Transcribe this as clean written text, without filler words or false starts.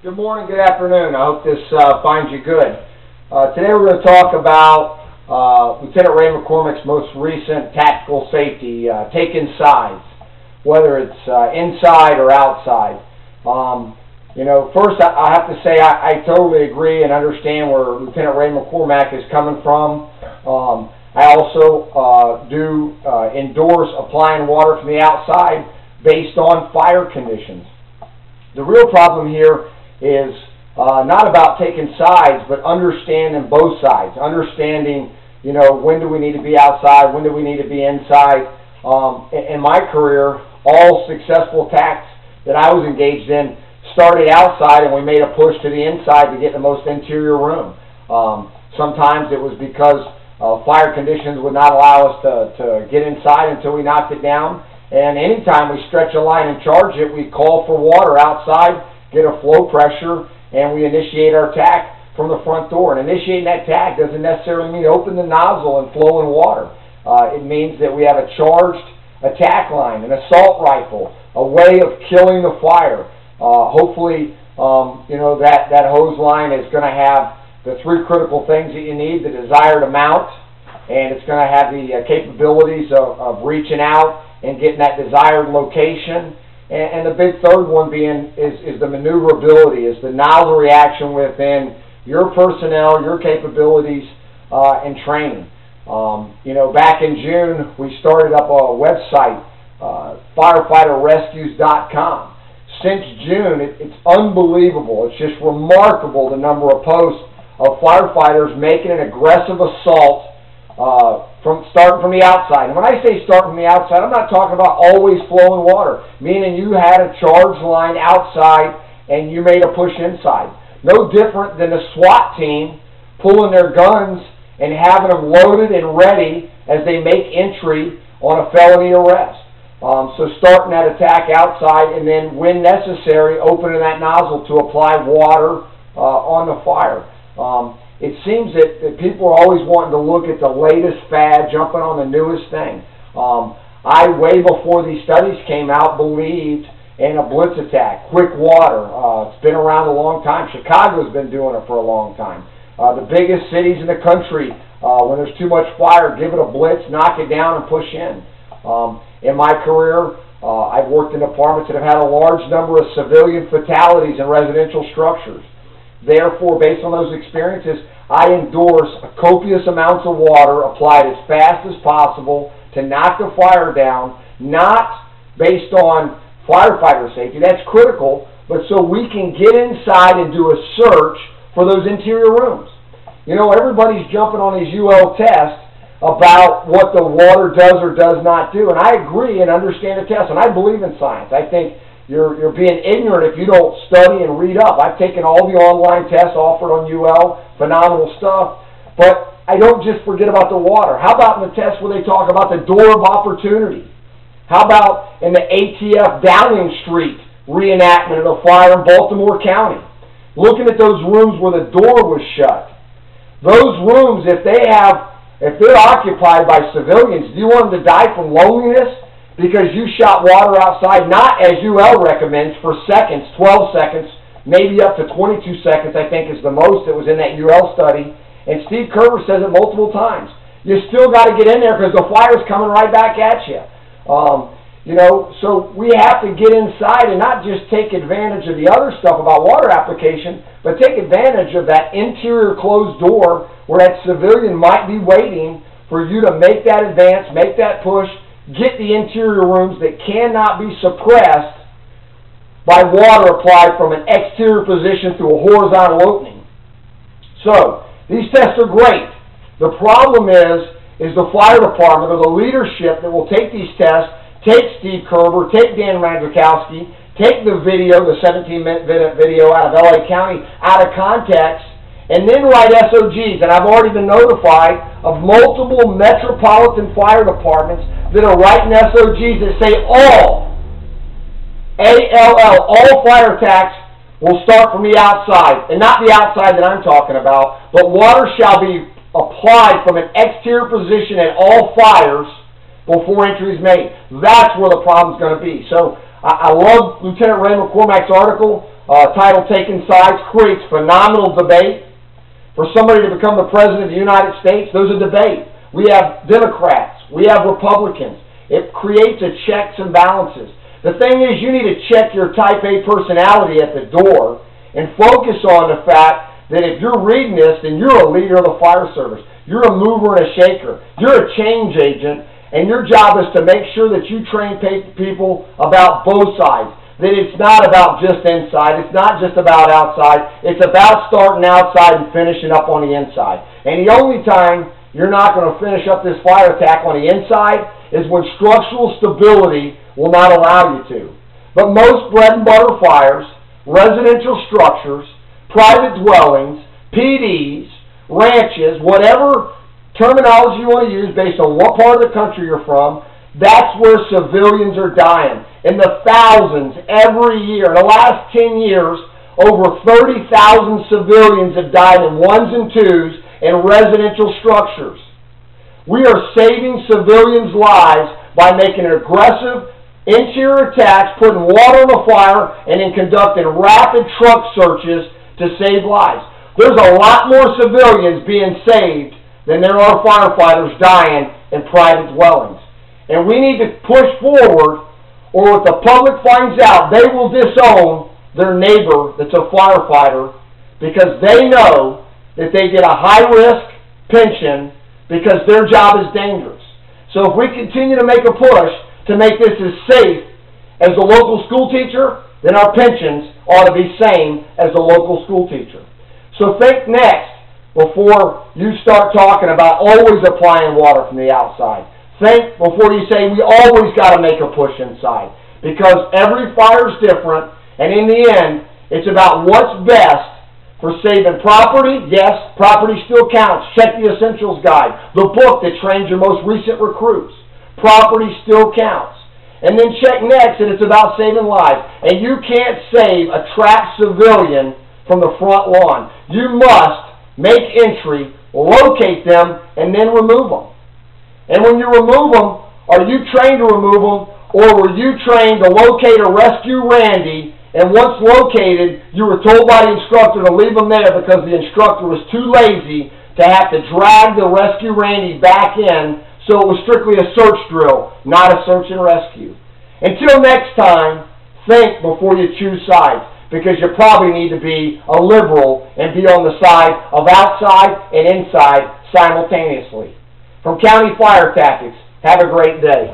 Good morning, good afternoon. I hope this finds you good. Today we're going to talk about Lieutenant Ray McCormick's most recent tactical safety, take inside, whether it's inside or outside. First I have to say I totally agree and understand where Lieutenant Ray McCormick is coming from. I also do endorse applying water from the outside based on fire conditions. The real problem here is not about taking sides, but understanding both sides. Understanding, when do we need to be outside, when do we need to be inside. In my career, all successful attacks that I was engaged in started outside, and we made a push to the inside to get the most interior room. Sometimes it was because fire conditions would not allow us to get inside until we knocked it down. And anytime we stretch a line and charge it, we call for water outside, get a flow pressure, and we initiate our attack from the front door. And initiating that attack doesn't necessarily mean open the nozzle and flow in water. It means that we have a charged attack line, an assault rifle, a way of killing the fire. Hopefully, that hose line is going to have the three critical things that you need: the desired amount, and it's going to have the capabilities of reaching out and getting that desired location. And the big third one being is the maneuverability, is the nozzle reaction within your personnel, your capabilities, and training. Back in June, we started up a website, firefighterrescues.com. Since June, it's unbelievable. It's just remarkable the number of posts of firefighters making an aggressive assault starting from the outside. And when I say start from the outside, I'm not talking about always flowing water, meaning you had a charge line outside and you made a push inside. No different than a SWAT team pulling their guns and having them loaded and ready as they make entry on a felony arrest. So starting that attack outside, and then when necessary, opening that nozzle to apply water on the fire. It seems that people are always wanting to look at the latest fad, jumping on the newest thing. I, way before these studies came out, believed in a blitz attack, quick water. It's been around a long time. Chicago's been doing it for a long time. The biggest cities in the country, when there's too much fire, give it a blitz, knock it down, and push in. In my career, I've worked in departments that have had a large number of civilian fatalities in residential structures. Therefore, based on those experiences, I endorse copious amounts of water applied as fast as possible to knock the fire down, not based on firefighter safety. That's critical, but so we can get inside and do a search for those interior rooms. Everybody's jumping on these UL tests about what the water does or does not do, and I agree and understand the test, and I believe in science. I think you're being ignorant if you don't study and read up. I've taken all the online tests offered on UL, phenomenal stuff, but I don't just forget about the water. How about in the test where they talk about the door of opportunity? How about in the ATF Downing Street reenactment of the fire in Baltimore County? Looking at those rooms where the door was shut. Those rooms, if they're occupied by civilians, do you want them to die from loneliness? Because you shot water outside, not as UL recommends, for seconds, 12 seconds, maybe up to 22 seconds, I think is the most that was in that UL study. And Steve Kerber says it multiple times. You still got to get in there because the fire's coming right back at you. So we have to get inside and not just take advantage of the other stuff about water application, but take advantage of that interior closed door where that civilian might be waiting for you to make that advance, make that push, get the interior rooms that cannot be suppressed by water applied from an exterior position through a horizontal opening. So, these tests are great. The problem is the fire department or the leadership that will take these tests, take Steve Kerber, take Dan Radzikowski, take the video, the 17-minute video out of LA County, out of context, and then write SOGs. And I've already been notified of multiple metropolitan fire departments that are writing SOGs that say all, A-L-L, all fire attacks will start from the outside. And not the outside that I'm talking about, but water shall be applied from an exterior position at all fires before entry is made. That's where the problem's going to be. So I love Lieutenant Ray McCormick's article. title-taking sides creates phenomenal debate. For somebody to become the President of the United States, there's a debate. We have Democrats. We have Republicans. It creates a checks and balances. The thing is, you need to check your type A personality at the door and focus on the fact that if you're reading this, then you're a leader of the fire service. You're a mover and a shaker. You're a change agent, and your job is to make sure that you train people about both sides. That it's not about just inside. It's not just about outside. It's about starting outside and finishing up on the inside. And the only time you're not going to finish up this fire attack on the inside is when structural stability will not allow you to. But most bread and butter fires, residential structures, private dwellings, PDs, ranches, whatever terminology you want to use based on what part of the country you're from, that's where civilians are dying. In the thousands every year. In the last 10 years, over 30,000 civilians have died in ones and twos in residential structures. We are saving civilians' lives by making aggressive interior attacks, putting water on the fire, and then conducting rapid truck searches to save lives. There's a lot more civilians being saved than there are firefighters dying in private dwellings. And we need to push forward, or if the public finds out, they will disown their neighbor that's a firefighter because they know that they get a high-risk pension because their job is dangerous. So if we continue to make a push to make this as safe as a local school teacher, then our pensions ought to be same as a local school teacher. So think next before you start talking about always applying water from the outside. Think before you say we always got to make a push inside, because every fire is different, and in the end, it's about what's best for saving property. Yes, property still counts. Check the Essentials Guide, the book that trains your most recent recruits. Property still counts. And then check next that it's about saving lives. And you can't save a trapped civilian from the front lawn. You must make entry, locate them, and then remove them. And when you remove them, are you trained to remove them, or were you trained to locate or rescue Randy, and once located, you were told by the instructor to leave him there because the instructor was too lazy to have to drag the rescue Randy back in, so it was strictly a search drill, not a search and rescue. Until next time, think before you choose sides, because you probably need to be a liberal and be on the side of outside and inside simultaneously. From County Fire Tactics, have a great day.